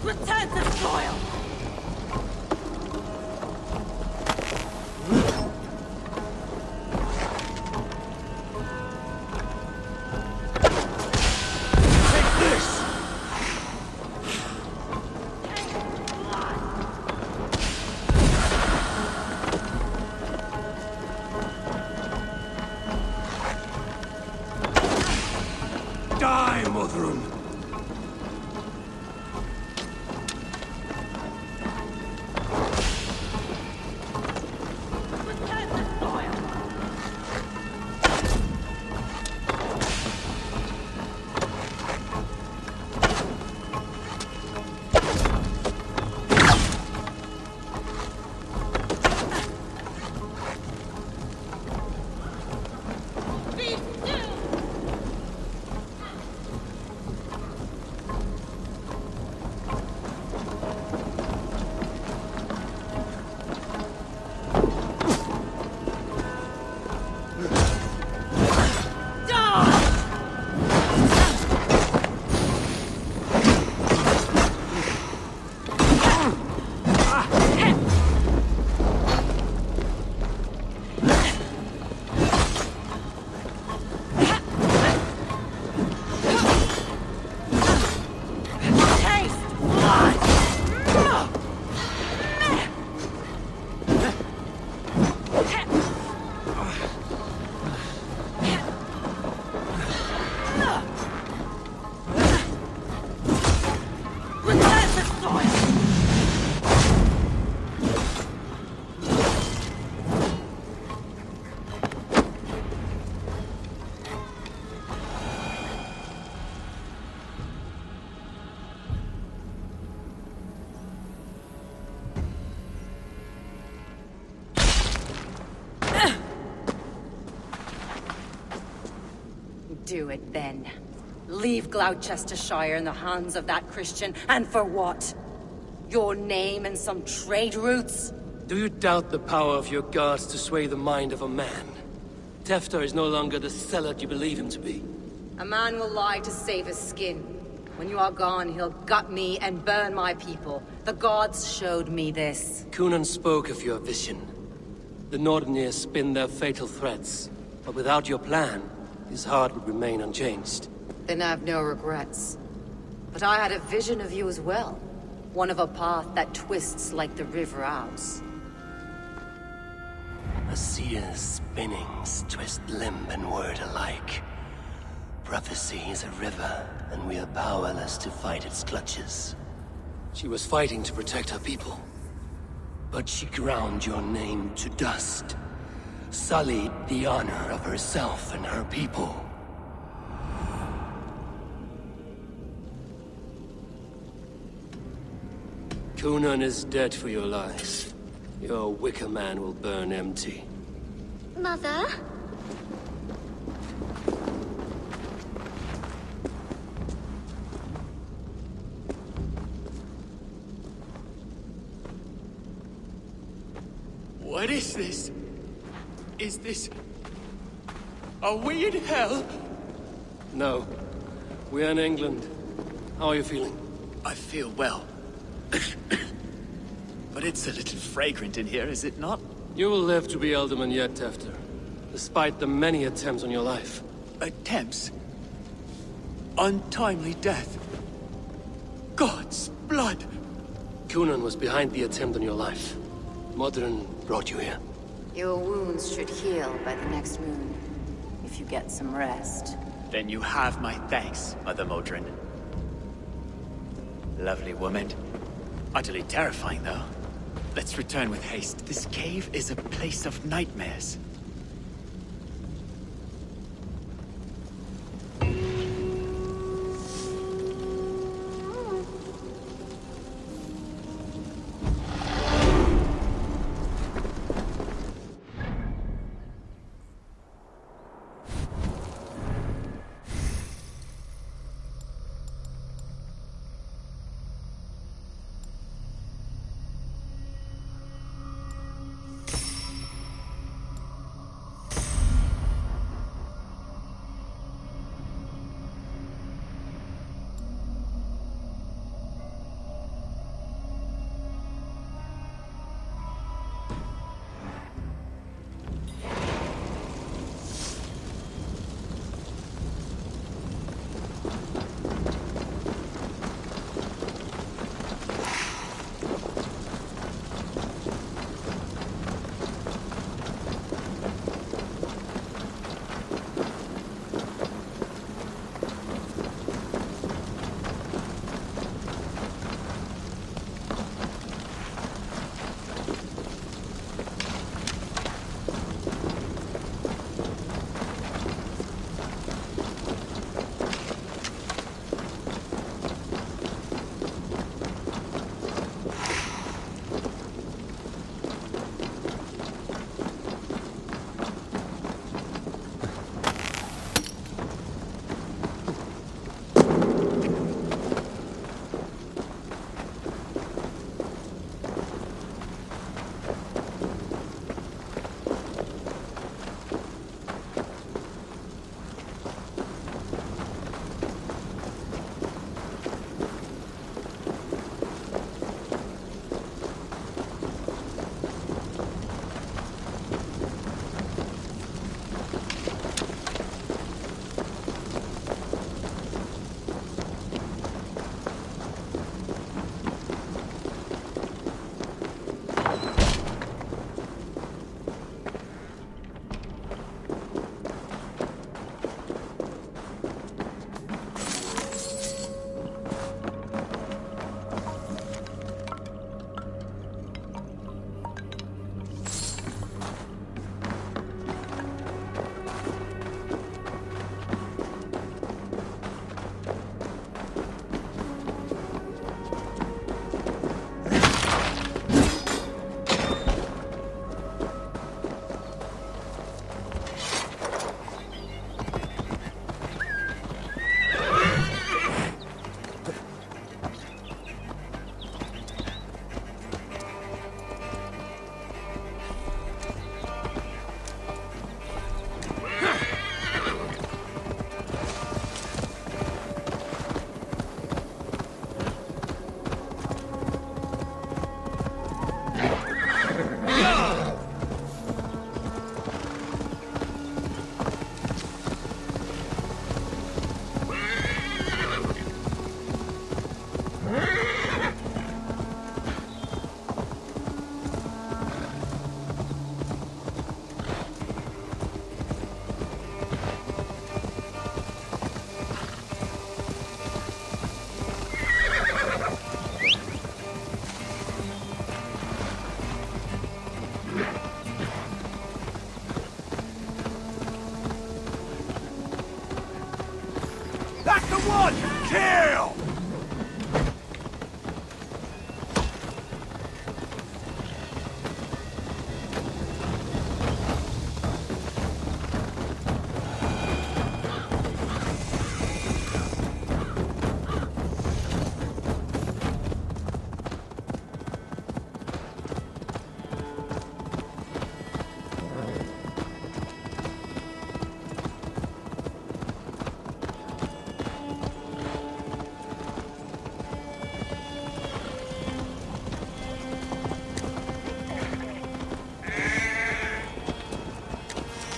Return to soil! Die, Motherun! Return to soil! Be still! Do it then. Leave Gloucestershire in the hands of that Christian, and for what? Your name and some trade routes? Do you doubt the power of your guards to sway the mind of a man? Tefter is no longer the zealot you believe him to be. A man will lie to save his skin. When you are gone, he'll gut me and burn my people. The gods showed me this. Cunan spoke of your vision. The Nordenir spin their fatal threats, but without your plan, his heart would remain unchanged. Then I have no regrets. But I had a vision of you as well. One of a path that twists like the river Ouse. A seer's spinnings twist limb and word alike. Prophecy is a river, and we are powerless to fight its clutches. She was fighting to protect her people. But she ground your name to dust. Sullied the honor of herself and her people. Cunan is dead for your lies. Your wicker man will burn empty. Mother? What is this? Is this... Are we in hell? No. We're in England. How are you feeling? I feel well. But it's a little fragrant in here, is it not? You will live to be Alderman yet, Tefter. Despite the many attempts on your life. Attempts? Untimely death? God's blood! Cunan was behind the attempt on your life. Modern brought you here. Your wounds should heal by the next moon, if you get some rest. Then you have my thanks, Mother Modron. Lovely woman. Utterly terrifying, though. Let's return with haste. This cave is a place of nightmares.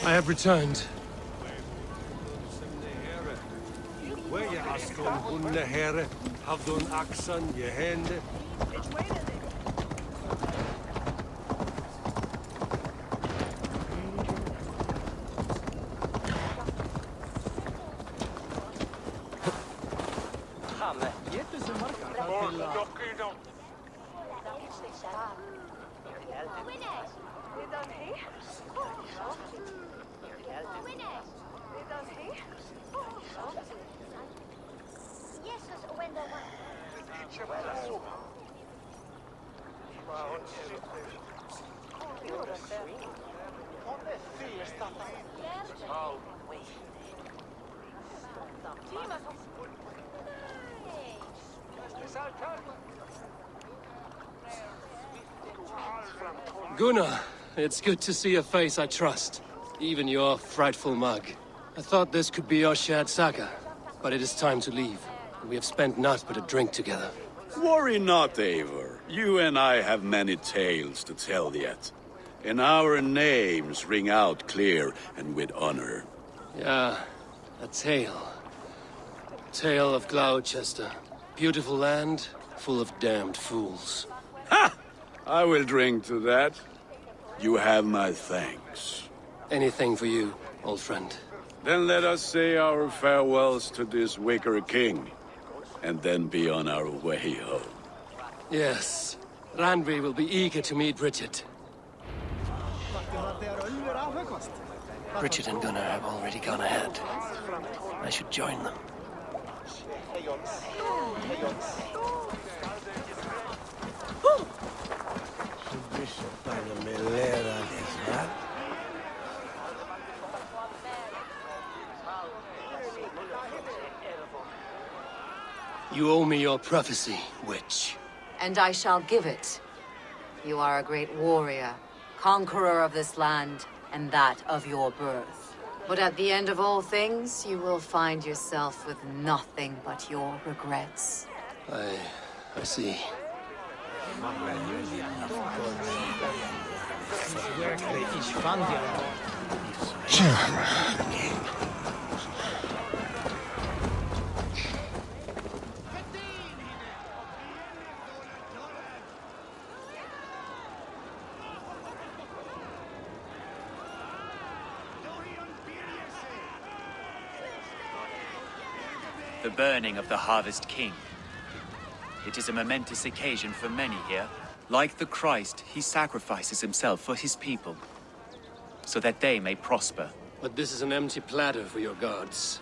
I have returned. Where you askon hunne herre, havdon axan je hände. Gunnar, it's good to see a face I trust. Even your frightful mug. I thought this could be our shared saga, but it is time to leave. We have spent naught but a drink together. Worry not, Eivor. You and I have many tales to tell yet. And our names ring out clear and with honor. Yeah, a tale. Tale of Gloucester. Beautiful land, full of damned fools. Ha! I will drink to that. You have my thanks. Anything for you, old friend. Then let us say our farewells to this wicker king, and then be on our way home. Yes, Randvi will be eager to meet Richard. Richard and Gunnar have already gone ahead. I should join them. You owe me your prophecy, witch. And I shall give it. You are a great warrior, conqueror of this land, and that of your birth. But at the end of all things, you will find yourself with nothing but your regrets. I see. The burning of the Harvest King. It is a momentous occasion for many here. Like the Christ, he sacrifices himself for his people, so that they may prosper. But this is an empty platter for your gods.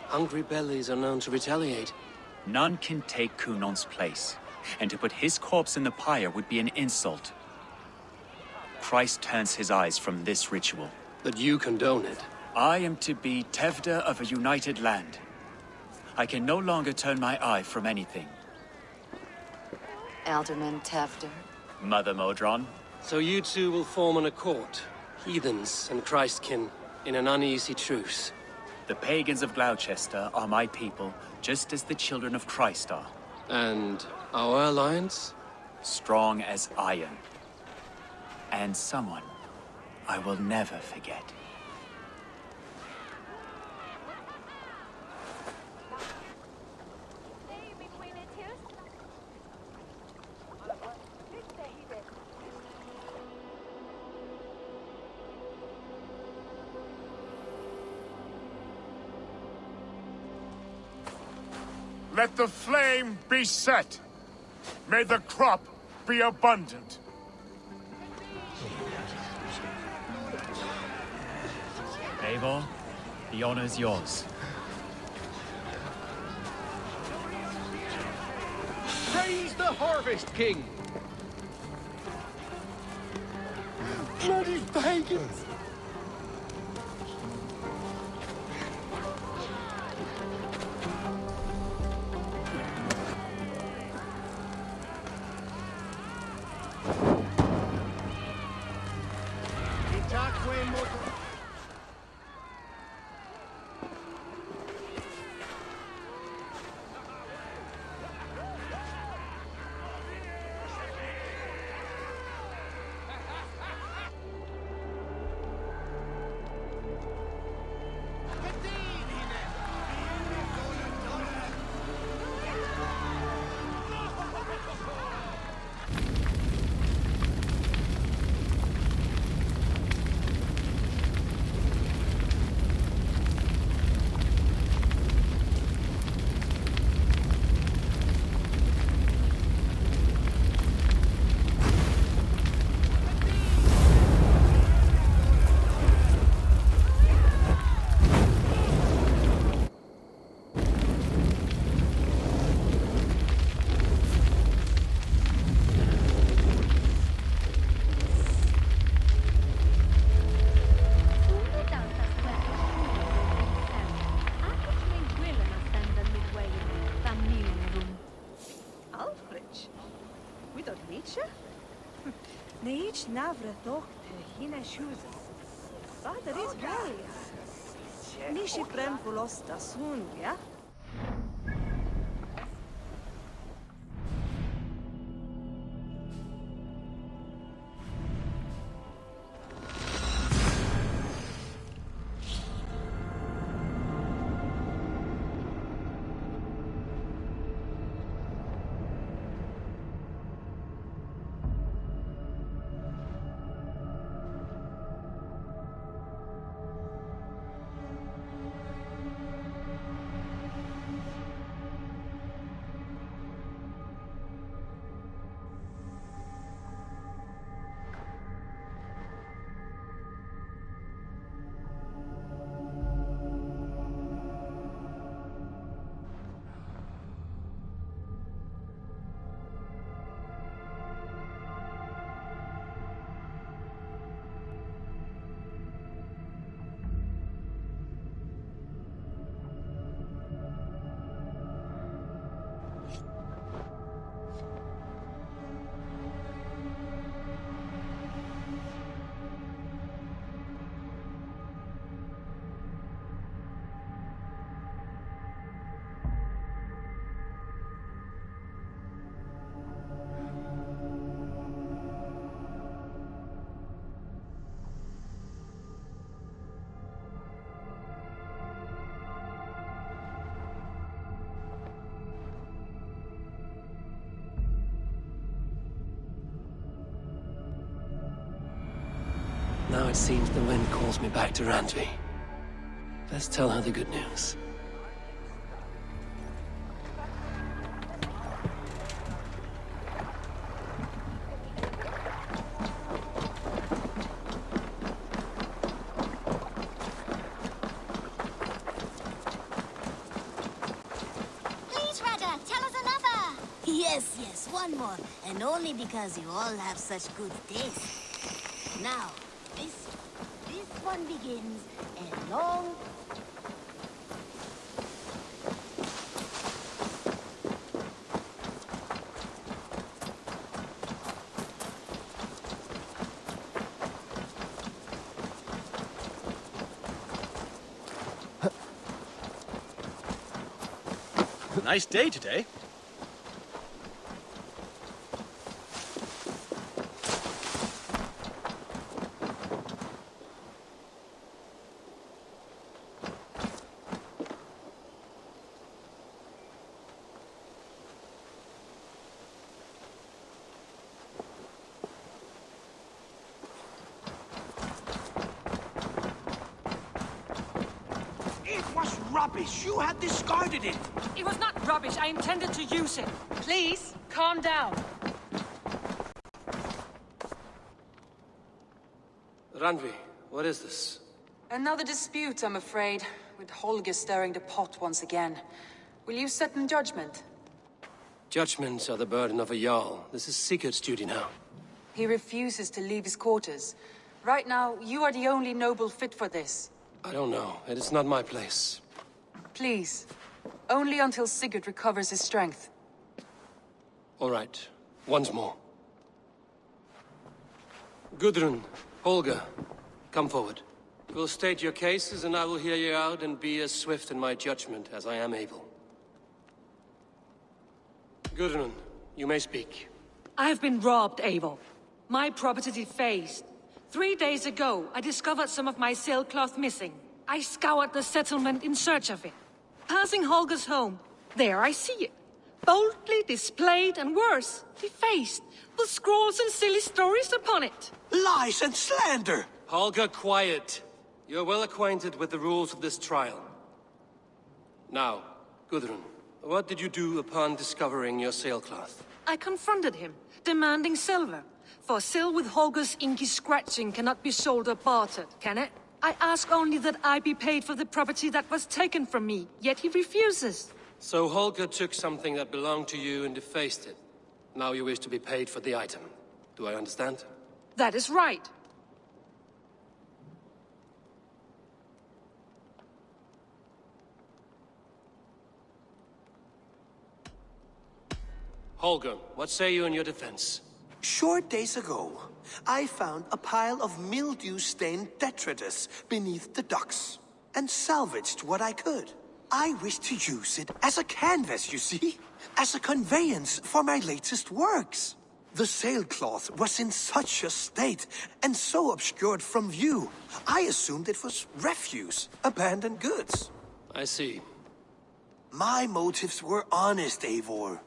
Hungry bellies are known to retaliate. None can take Kunon's place, and to put his corpse in the pyre would be an insult. Christ turns his eyes from this ritual. But you condone it. I am to be Tevda of a united land. I can no longer turn my eye from anything. Alderman Tevder. Mother Modron. So you two will form an accord, heathens and Christkin, in an uneasy truce. The pagans of Gloucester are my people, just as the children of Christ are. And our alliance? Strong as iron. And someone I will never forget. Let the flame be set. May the crop be abundant. Eivor, the honor's yours. Praise the Harvest King! Bloody pagans! Itche? Neich navre toch hina shoes. Vader is well. Nishi prem pulosta soon, ja? Now it seems the wind calls me back to Randvi. Let's tell her the good news. Please, Rada, tell us another! Yes, one more. And only because you all have such good taste. Now, this one begins a long... Nice day today. It was rubbish. You had discarded it. It was not rubbish. I intended to use it. Please, calm down. Randvi, what is this? Another dispute, I'm afraid, with Holger stirring the pot once again. Will you set in judgment? Judgments are the burden of a Jarl. This is Sigurd's duty now. He refuses to leave his quarters. Right now, you are the only noble fit for this. I don't know. It is not my place. Please. Only until Sigurd recovers his strength. All right. Once more. Gudrun, Holger, come forward. You will state your cases, and I will hear you out and be as swift in my judgment as I am able. Gudrun, you may speak. I have been robbed, Abel. My property defaced. 3 days ago, I discovered some of my sailcloth missing. I scoured the settlement in search of it. Passing Holger's home, there I see it. Boldly displayed and worse, defaced, with scrawls and silly stories upon it. Lies and slander! Holger, quiet. You're well acquainted with the rules of this trial. Now, Gudrun, what did you do upon discovering your sailcloth? I confronted him, demanding silver. For sil with Holger's inky scratching cannot be sold or bartered, can it? I ask only that I be paid for the property that was taken from me, yet he refuses. So Holger took something that belonged to you and defaced it. Now you wish to be paid for the item. Do I understand? That is right. Holger, what say you in your defense? Short days ago, I found a pile of mildew-stained detritus beneath the docks, and salvaged what I could. I wish to use it as a canvas, you see? As a conveyance for my latest works. The sailcloth was in such a state, and so obscured from view, I assumed it was refuse, abandoned goods. I see. My motives were honest, Eivor.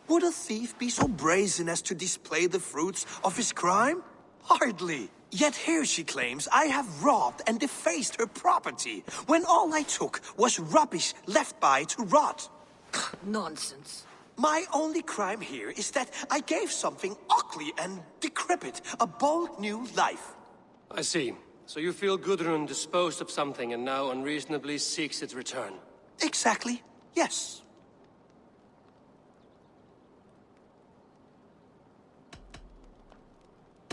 Would a thief be so brazen as to display the fruits of his crime? Hardly. Yet here she claims I have robbed and defaced her property, when all I took was rubbish left by to rot. Nonsense. My only crime here is that I gave something ugly and decrepit a bold new life. I see. So you feel Gudrun disposed of something and now unreasonably seeks its return. Exactly, yes.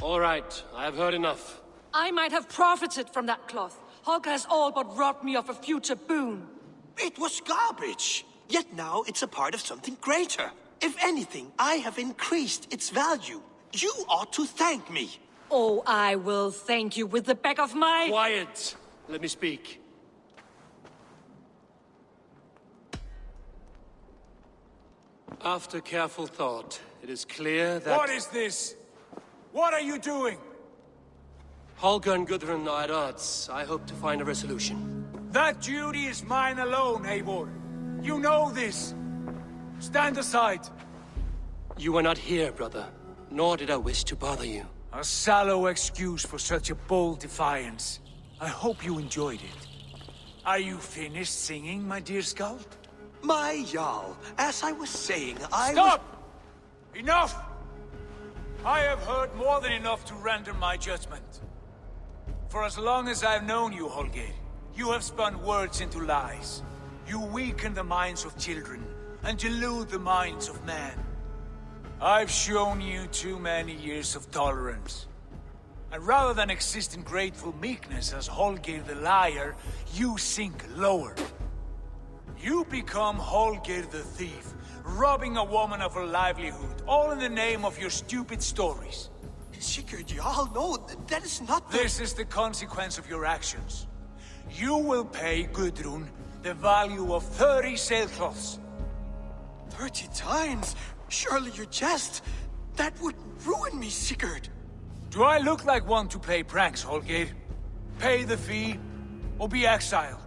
All right, I have heard enough. I might have profited from that cloth. Holger has all but robbed me of a future boon. It was garbage. Yet now it's a part of something greater. If anything, I have increased its value. You ought to thank me. Oh, I will thank you with the back of my... Quiet! Let me speak. After careful thought, it is clear that... What is this? What are you doing? Holger and Gudrun are at odds. I hope to find a resolution. That duty is mine alone, Eivor. You know this. Stand aside. You were not here, brother. Nor did I wish to bother you. A sallow excuse for such a bold defiance. I hope you enjoyed it. Are you finished singing, my dear Skald? My Jarl, as I was saying, Stop! Enough! I have heard more than enough to render my judgment. For as long as I've known you, Holger, you have spun words into lies. You weaken the minds of children, and delude the minds of men. I've shown you too many years of tolerance. And rather than exist in grateful meekness as Holger the liar, you sink lower. You become Holger the thief, robbing a woman of her livelihood, all in the name of your stupid stories. Sigurd, Jarl, no, that is not the... This is the consequence of your actions. You will pay Gudrun the value of 30 sailcloths. 30 times? Surely you jest. That would ruin me, Sigurd. Do I look like one to play pranks, Holger? Pay the fee, or be exiled.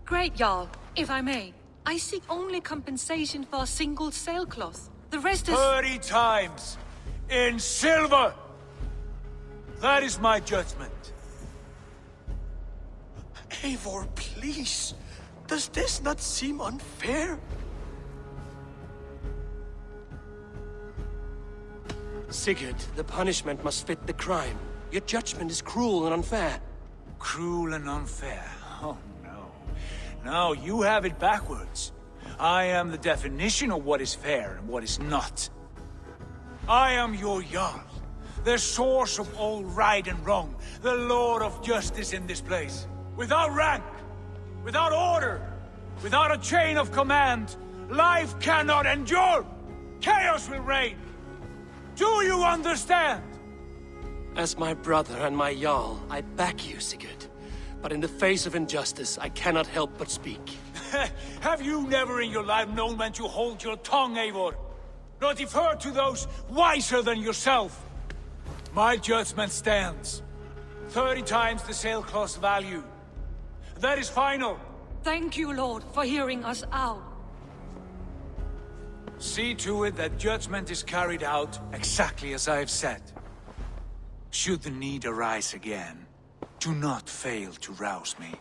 Great, Jarl. If I may, I seek only compensation for a single sailcloth. The rest is... 30 times! In silver! That is my judgment. Eivor, please. Does this not seem unfair? Sigurd, the punishment must fit the crime. Your judgment is cruel and unfair. Cruel and unfair? Oh no. No, you have it backwards. I am the definition of what is fair and what is not. I am your Jarl, the source of all right and wrong, the Lord of justice in this place. Without rank, without order, without a chain of command, life cannot endure! Chaos will reign! Do you understand? As my brother and my Jarl, I back you, Sigurd. But in the face of injustice, I cannot help but speak. Have you never in your life known when to hold your tongue, Eivor? Nor defer to those wiser than yourself? My judgment stands. 30 times the sailcloth's value. That is final. Thank you, Lord, for hearing us out. See to it that judgment is carried out exactly as I have said. Should the need arise again, do not fail to rouse me.